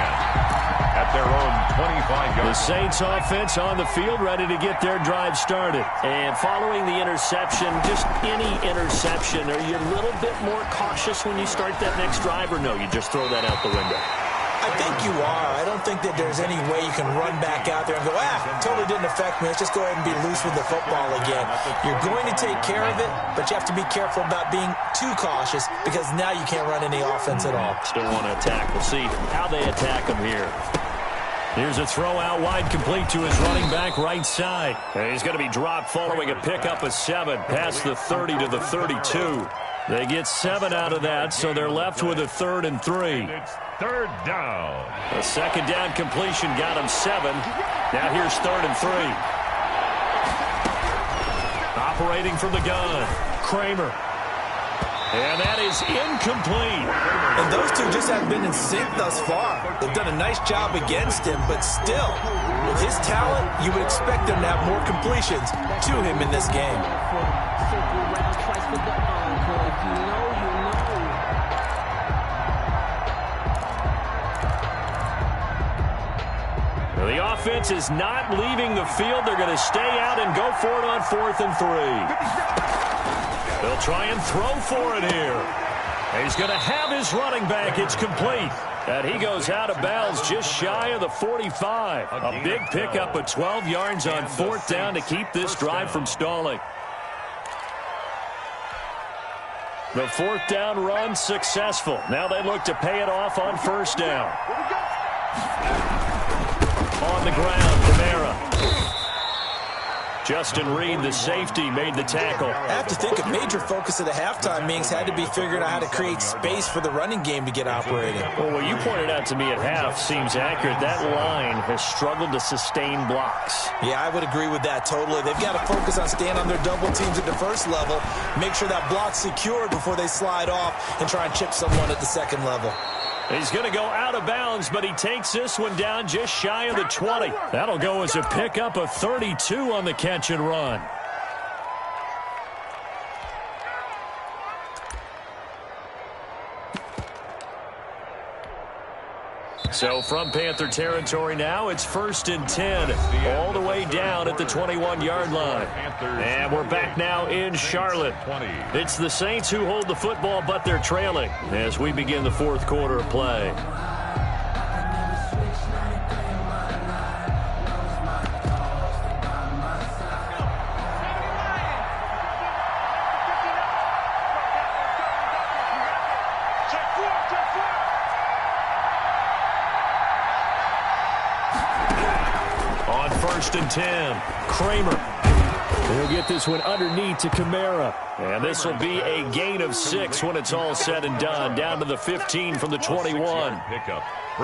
S3: at their own 25-yard line.
S1: The Saints offense on the field, ready to get their drive started. And following the interception, just any interception, are you a little bit more cautious when you start that next drive, or no, you just throw that out the window?
S2: I think you are. I don't think that there's any way you can run back out there and go, totally didn't affect me. Let's just go ahead and be loose with the football again. You're going to take care of it, but you have to be careful about being too cautious because now you can't run any offense at all.
S1: Still want to attack. We'll see how they attack him here. Here's a throw out wide, complete to his running back right side. And he's going to be dropped following a pickup of 7 past the 30 to the 32. They get 7 out of that, so they're left with a 3rd and 3.
S3: It's 3rd down.
S1: A 2nd down completion got him 7. Now here's 3rd and 3. Operating from the gun, Kramer. And that is incomplete.
S2: And those two just haven't been in sync thus far. They've done a nice job against him, but still, with his talent, you would expect them to have more completions to him in this game.
S1: The offense is not leaving the field. They're going to stay out and go for it on 4th and 3. They'll try and throw for it here. He's going to have his running back. It's complete. And he goes out of bounds just shy of the 45. A big pickup of 12 yards on 4th down to keep this drive from stalling. The 4th down run successful. Now they look to pay it off on 1st down. On the ground, Kamara. Justin Reed, the safety, made the tackle.
S2: I have to think a major focus of the halftime meetings had to be figuring out how to create space for the running game to get operating.
S1: Well, what you pointed out to me at half seems accurate. That line has struggled to sustain blocks.
S2: Yeah, I would agree with that totally. They've got to focus on staying on their double teams at the first level, make sure that block's secured before they slide off and try and chip someone at the second level.
S1: He's going to go out of bounds, but he takes this one down just shy of the 20. That'll go as a pickup of 32 on the catch and run. So from Panther territory now, it's 1st and 10, all the way down at the 21-yard line. And we're back now in Charlotte. It's the Saints who hold the football, but they're trailing as we begin the 4th quarter of play. And 10. Kramer. He'll get this one underneath to Kamara. And this will be a gain of 6 when it's all said and done. Down to the 15 from the 21.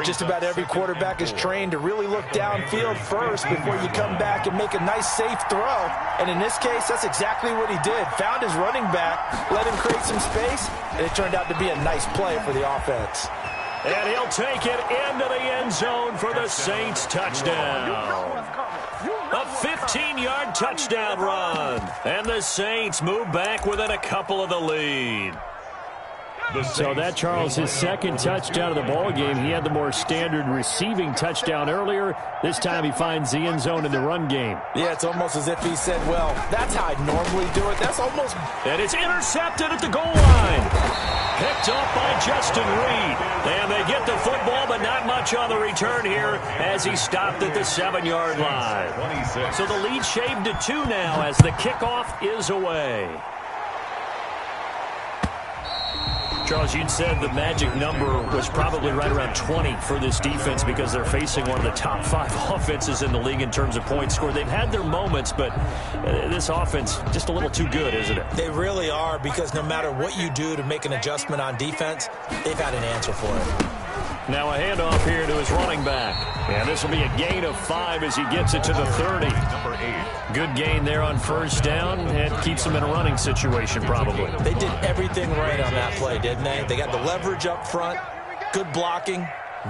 S2: Just about every quarterback is trained to really look downfield first before you come back and make a nice, safe throw. And in this case, that's exactly what he did. Found his running back, let him create some space, and it turned out to be a nice play for the offense.
S1: And he'll take it into the end zone for the Saints touchdown. A 15-yard touchdown run. And the Saints move back within a couple of the lead. So that, Charles, his second touchdown of the ball game. He had the more standard receiving touchdown earlier. This time he finds the end zone in the run game.
S2: Yeah, it's almost as if he said, well, that's how I normally do it. That's almost...
S1: And it's intercepted at the goal line. Picked up by Justin Reed. And they get the football, but not much on the return here as he stopped at the 7-yard line. So the lead shaved to 2 now as the kickoff is away. Charles, you'd said the magic number was probably right around 20 for this defense because they're facing one of the top 5 offenses in the league in terms of points scored. They've had their moments, but this offense just a little too good, isn't it?
S2: They really are, because no matter what you do to make an adjustment on defense, they've had an answer for it.
S1: Now a handoff here to his running back. And this will be a gain of 5 as he gets it to the 30. Number 8. Good gain there on first down. And keeps him in a running situation probably.
S2: They did everything right on that play, didn't they? They got the leverage up front, good blocking,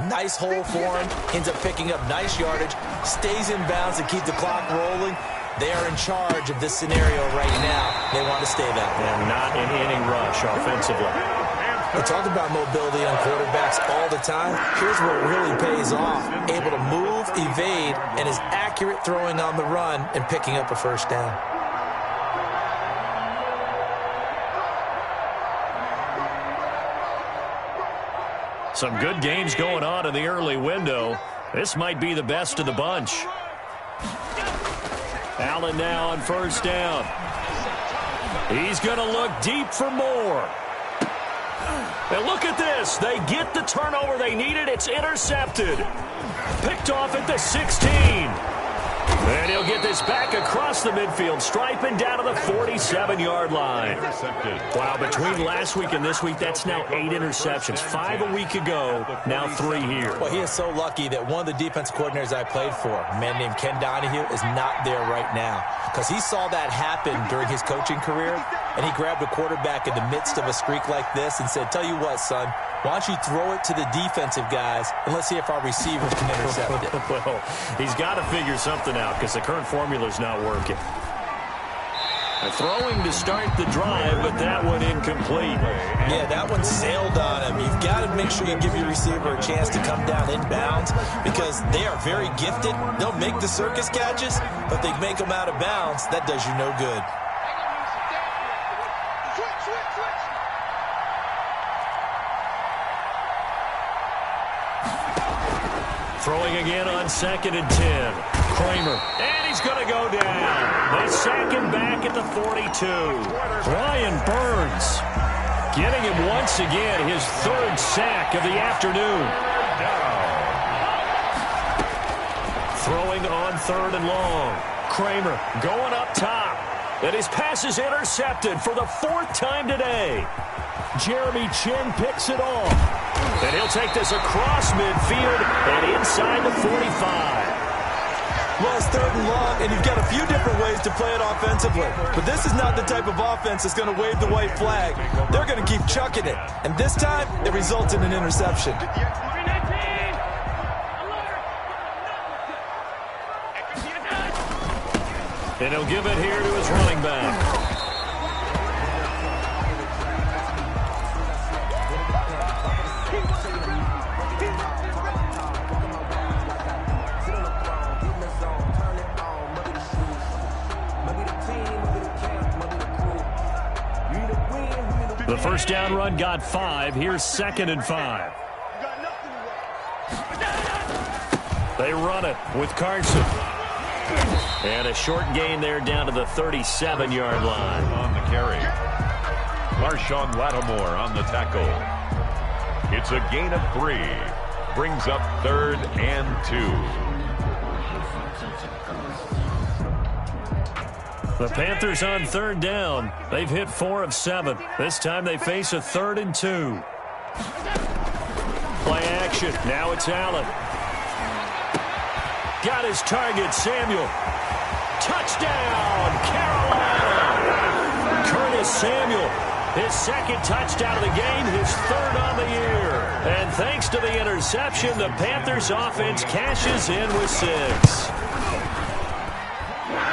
S2: nice hole for him, ends up picking up nice yardage, stays in bounds to keep the clock rolling. They are in charge of this scenario right now. They want to stay that way.
S1: And not an inning rush offensively.
S2: We talk about mobility on quarterbacks all the time. Here's where it really pays off. Able to move, evade, and is accurate throwing on the run and picking up a first down.
S1: Some good games going on in the early window. This might be the best of the bunch. Allen now on first down. He's going to look deep for more. And look at this. They get the turnover they needed. It's intercepted. Picked off at the 16. And he'll get this back across the midfield stripe and down to the 47-yard line. Wow, between last week and this week, that's now 8 interceptions. 5 a week ago, now 3 here.
S2: Well, he is so lucky that one of the defense coordinators I played for, a man named Ken Donahue, is not there right now. Because he saw that happen during his coaching career, and he grabbed a quarterback in the midst of a streak like this and said, tell you what, son, why don't you throw it to the defensive guys, and let's see if our receivers can intercept it.
S1: Well, he's got to figure something out because the current formula's not working. Throwing to start the drive, but that one incomplete.
S2: Yeah, that one sailed on him. You've got to make sure you give your receiver a chance to come down inbounds because they are very gifted. They'll make the circus catches, but they make them out of bounds. That does you no good.
S1: Throwing again on 2nd and 10. Kramer. And he's going to go down. They sack him back at the 42. Brian Burns getting him once again his 3rd sack of the afternoon. Throwing on 3rd and long. Kramer going up top. And his pass is intercepted for the 4th time today. Jeremy Chin picks it off. And he'll take this across midfield and inside the 45.
S2: Well, it's 3rd and long, and you've got a few different ways to play it offensively. But this is not the type of offense that's going to wave the white flag. They're going to keep chucking it. And this time, it results in an interception.
S1: And he'll give it here to his running back. The first down run got 5. Here's 2nd and 5. They run it with Carson. And a short gain there down to the 37-yard line.
S3: On the carry. Marshawn Lattimore on the tackle. It's a gain of 3. Brings up 3rd and 2.
S1: The Panthers on 3rd down. They've hit 4 of 7. This time they face a 3rd and 2. Play action. Now it's Allen. Got his target, Samuel. Touchdown, Carolina. Curtis Samuel, his 2nd touchdown of the game, his 3rd on the year. And thanks to the interception, the Panthers offense cashes in with 6.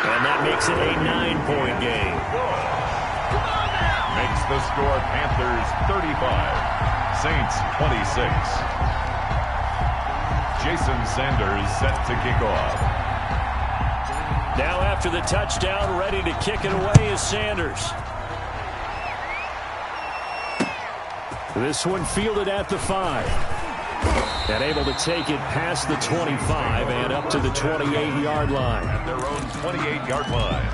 S1: And that makes it a 9-point game.
S3: Makes the score Panthers 35, Saints 26. Jason Sanders set to kick off.
S1: Now after the touchdown, ready to kick it away is Sanders. This one fielded at the 5. And able to take it past the 25 and up to the 28-yard line.
S3: At their own 28-yard line.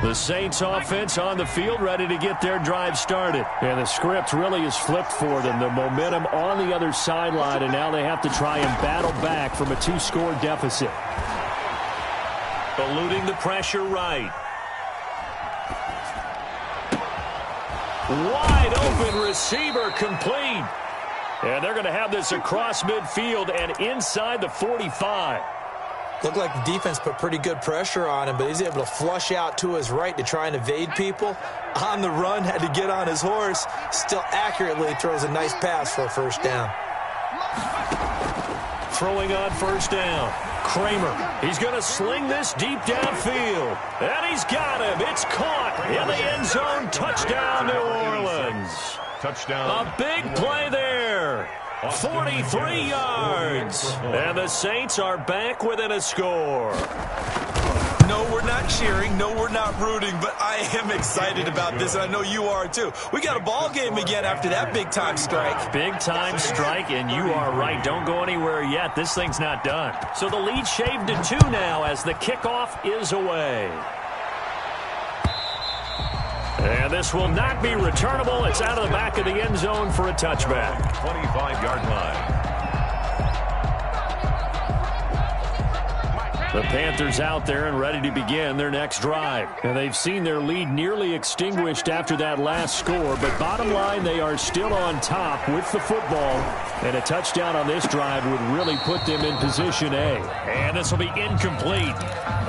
S1: The Saints offense on the field ready to get their drive started. And the script really is flipped for them. The momentum on the other sideline, and now they have to try and battle back from a 2-score deficit. Eluding the pressure right. Wide open receiver complete. And they're going to have this across midfield and inside the 45.
S2: Looked like the defense put pretty good pressure on him, but he's able to flush out to his right to try and evade people. On the run, had to get on his horse. Still accurately throws a nice pass for a 1st down.
S1: Throwing on 1st down. Kramer, he's going to sling this deep downfield. And he's got him. It's caught in the end zone. Touchdown, New Orleans.
S3: Touchdown.
S1: A big play there. 43 yards. And the Saints are back within a score.
S2: No, we're not cheering. No, we're not rooting, but I am excited about this, and I know you are too. We got a ball game again after that big-time strike.
S1: Big-time strike, and you are right. Don't go anywhere yet. This thing's not done. So the lead shaved to 2 now as the kickoff is away. And this will not be returnable. It's out of the back of the end zone for a touchback.
S3: 25-yard line.
S1: The Panthers out there and ready to begin their next drive. And they've seen their lead nearly extinguished after that last score. But bottom line, they are still on top with the football. And a touchdown on this drive would really put them in position A. And this will be incomplete.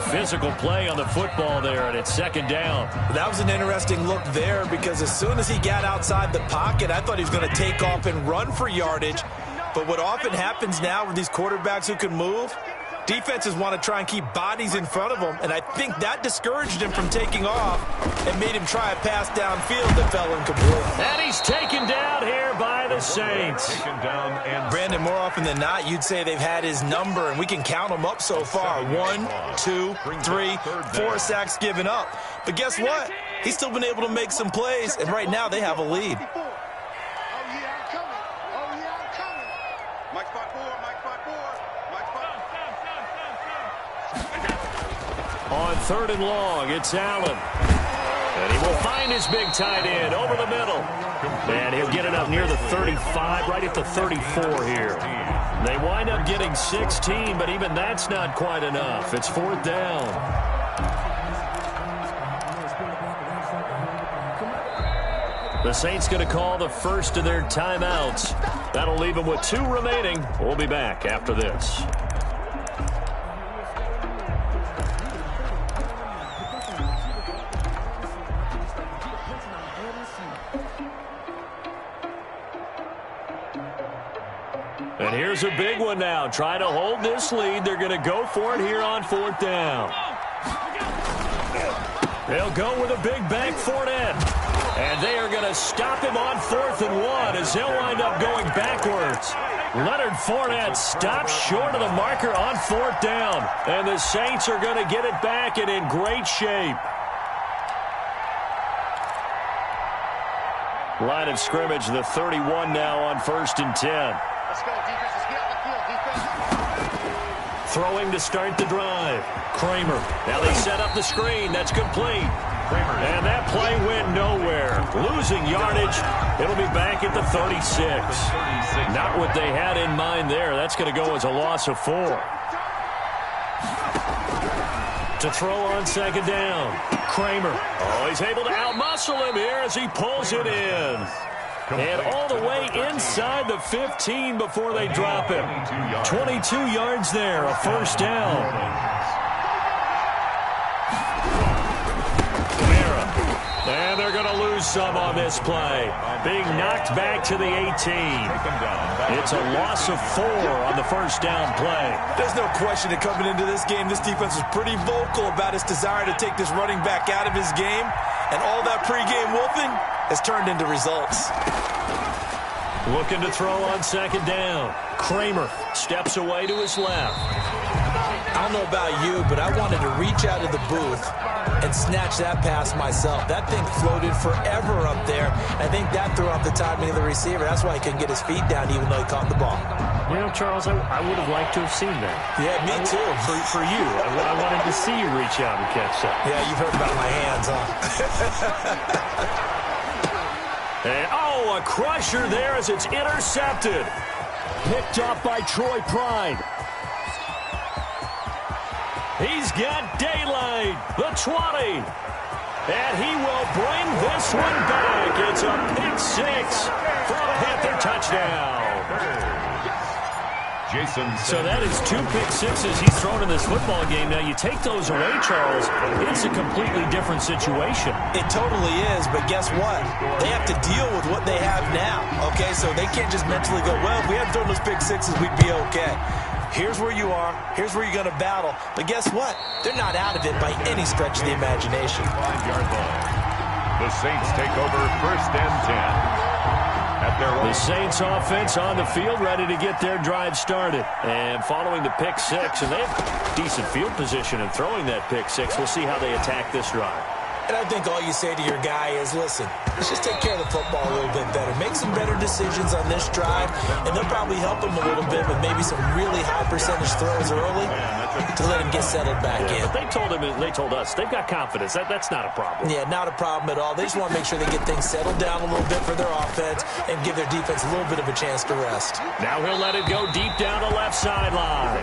S1: Physical play on the football there, and it's 2nd down.
S2: That was an interesting look there because as soon as he got outside the pocket, I thought he was going to take off and run for yardage. But what often happens now with these quarterbacks who can move, defenses want to try and keep bodies in front of them, and I think that discouraged him from taking off and made him try a pass downfield that fell incomplete.
S1: And he's taken down here by the Saints.
S3: Taken down and
S2: Brandon, more often than not, you'd say they've had his number, and we can count them up so far. 1, 2, 3, 4 sacks given up. But guess what? He's still been able to make some plays, and right now they have a lead.
S1: On 3rd and long, it's Allen. And he will find his big tight end over the middle. And he'll get it up near the 35, right at the 34 here. They wind up getting 16, but even that's not quite enough. It's 4th down. The Saints going to call the first of their timeouts. That'll leave them with 2 remaining. We'll be back after this. And here's a big one now. Trying to hold this lead. They're going to go for it here on 4th down. They'll go with a big bank Fournette. And they are going to stop him on 4th and 1 as they'll wind up going backwards. Leonard Fournette stops short of the marker on 4th down. And the Saints are going to get it back and in great shape. Line of scrimmage, the 31 now on 1st and 10.
S4: Let's go, defense. Let's get out the field, defense.
S1: Throwing to start the drive. Kramer. Now they set up the screen. That's complete. And that play went nowhere. Losing yardage. It'll be back at the 36. Not what they had in mind there. That's going to go as a loss of 4. To throw on 2nd down. Kramer. Oh, he's able to outmuscle him here as he pulls it in. And all the way inside the 15 before they drop him. 22 yards there, a 1st down. And they're going to lose some on this play. Being knocked back to the 18. It's a loss of 4 on the 1st down play.
S2: There's no question that coming into this game, this defense was pretty vocal about its desire to take this running back out of his game. And all that pregame wolfing has turned into results.
S1: Looking to throw on 2nd down. Kramer steps away to his left.
S2: I don't know about you, but I wanted to reach out of the booth and snatch that pass myself. That thing floated forever up there. I think that threw off the timing of the receiver. That's why he couldn't get his feet down even though he caught the ball.
S1: You know, Charles, I would have liked to have seen that.
S2: Yeah, me too.
S1: For you. I wanted to see you reach out and catch that.
S2: Yeah, you've heard about my hands, huh?
S1: And, oh, a crusher there as it's intercepted. Picked up by Troy Pride. He's got daylight, the 20. And he will bring this one back. It's a pick-6 for a Panther touchdown. So that is 2 pick-6s he's thrown in this football game. Now, you take those away, Charles, it's a completely different situation.
S2: It totally is, but guess what? They have to deal with what they have now, okay? So they can't just mentally go, well, if we hadn't thrown those pick-6s, we'd be okay. Here's where you are. Here's where you're going to battle. But guess what? They're not out of it by any stretch of the imagination.
S3: 5-yard line. The Saints take over 1st and 10.
S1: The Saints offense on the field ready to get their drive started. And following the pick-6, and they have decent field position in throwing that pick-6. We'll see how they attack this drive.
S2: And I think all you say to your guy is, listen, let's just take care of the football a little bit better. Make some better decisions on this drive, and they'll probably help him a little bit with maybe some really high percentage throws early to let him get settled back in.
S1: But they told us they've got confidence. That's not a problem.
S2: Yeah, not a problem at all. They just want to make sure they get things settled down a little bit for their offense and give their defense a little bit of a chance to rest.
S1: Now he'll let it go deep down the left sideline.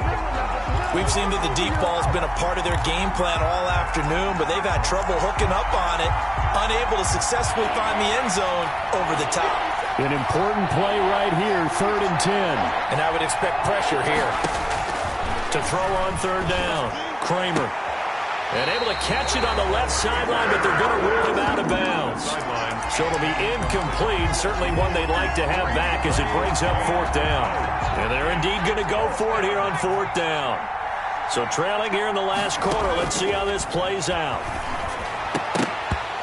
S2: We've seen that the deep ball has been a part of their game plan all afternoon, but they've had trouble hooking up on it, unable to successfully find the end zone over the top.
S1: An important play right here, 3rd and 10.
S2: And I would expect pressure here.
S1: To throw on 3rd down, Kramer. And able to catch it on the left sideline, but they're going to rule him out of bounds. So it'll be incomplete, certainly one they'd like to have back as it brings up 4th down. And they're indeed going to go for it here on 4th down. So trailing here in the last quarter, let's see how this plays out.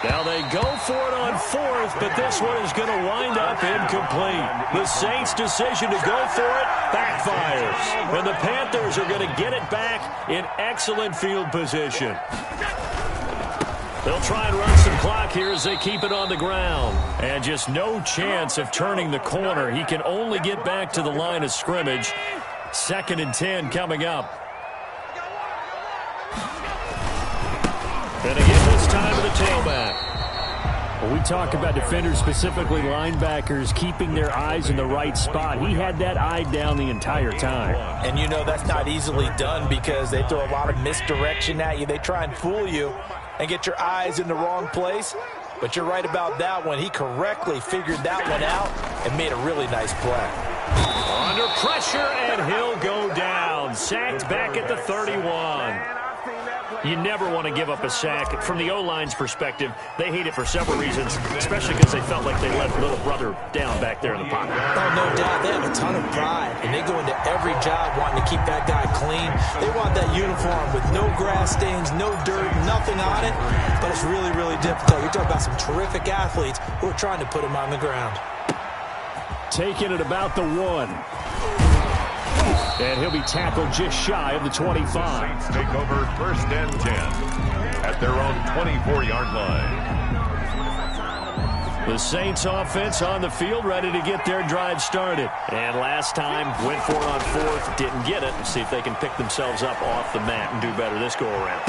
S1: Now they go for it on 4th, but this one is going to wind up incomplete. The Saints' decision to go for it backfires. And the Panthers are going to get it back in excellent field position. They'll try and run some clock here as they keep it on the ground. And just no chance of turning the corner. He can only get back to the line of scrimmage. 2nd and 10 coming up. And again, this time to the tailback. Well, we talk about defenders, specifically linebackers, keeping their eyes in the right spot. He had that eye down the entire time.
S2: And you know that's not easily done because they throw a lot of misdirection at you. They try and fool you and get your eyes in the wrong place. But you're right about that one. He correctly figured that one out and made a really nice play.
S1: Under pressure, and he'll go down. Sacked back at the 31. You never want to give up a sack. From the O-line's perspective, they hate it for several reasons, especially because they felt like they let little brother down back there in the pocket.
S2: Oh, no doubt. They have a ton of pride, and they go into every job wanting to keep that guy clean. They want that uniform with no grass stains, no dirt, nothing on it. But it's really, really difficult. You're talking about some terrific athletes who are trying to put him on the ground.
S1: Taking it about the 1. And he'll be tackled just shy of the 25.
S3: Saints take over 1st and 10 at their own 24-yard line.
S1: The Saints offense on the field, ready to get their drive started. And last time, went for it on 4th, didn't get it. See if they can pick themselves up off the mat and do better this go-around.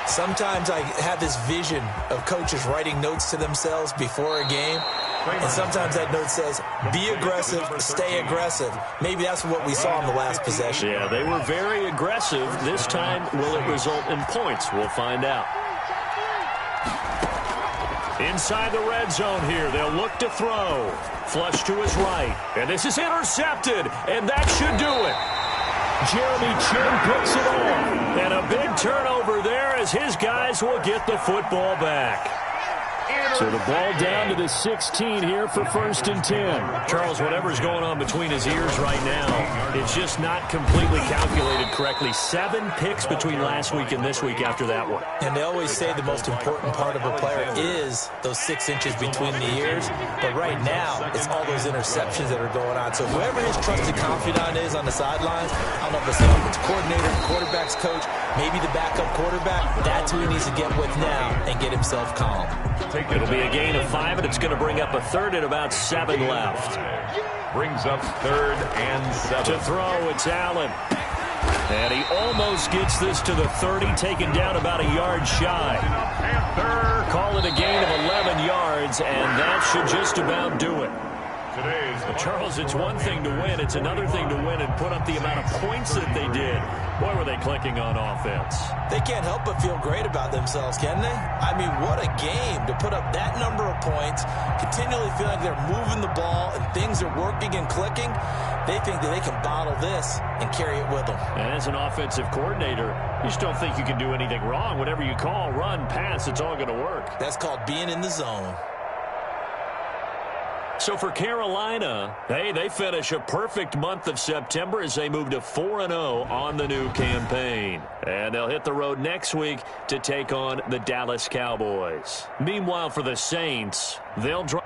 S2: Sometimes I have this vision of coaches writing notes to themselves before a game. And sometimes that note says, be aggressive, stay aggressive. Maybe that's what we saw in the last possession.
S1: Yeah, they were very aggressive. This time, will it result in points? We'll find out. Inside the red zone here, they'll look to throw. Flush to his right. And this is intercepted, and that should do it. Jeremy Chin picks it off. And a big turnover there as his guys will get the football back. So the ball down to the 16 here for 1st and 10. Charles, whatever's going on between his ears right now, it's just not completely calculated correctly. 7 picks between last week and this week after that one.
S2: And they always say the most important part of a player is those 6 inches between the ears. But right now, it's all those interceptions that are going on. So whoever his trusted confidant is on the sidelines, I don't know if it's the offensive coordinator, quarterback's coach, maybe the backup quarterback, that's who he needs to get with now and get himself calm.
S1: It'll be a gain of 5, and it's going to bring up a 3rd and about 7 left.
S3: Brings up 3rd and 7.
S1: To throw, it's Allen. And he almost gets this to the 30, taken down about a yard shy. Call it a gain of 11 yards, and that should just about do it. Charles, it's one thing to win. It's another thing to win and put up the amount of points that they did. Boy, were they clicking on offense.
S2: They can't help but feel great about themselves, can they? I mean, what a game to put up that number of points, continually feeling like they're moving the ball and things are working and clicking. They think that they can bottle this and carry it with them.
S1: And as an offensive coordinator, you just don't think you can do anything wrong. Whatever you call, run, pass, it's all going to work.
S2: That's called being in the zone.
S1: So for Carolina, hey, they finish a perfect month of September as they move to 4-0 on the new campaign. And they'll hit the road next week to take on the Dallas Cowboys. Meanwhile, for the Saints, they'll drive.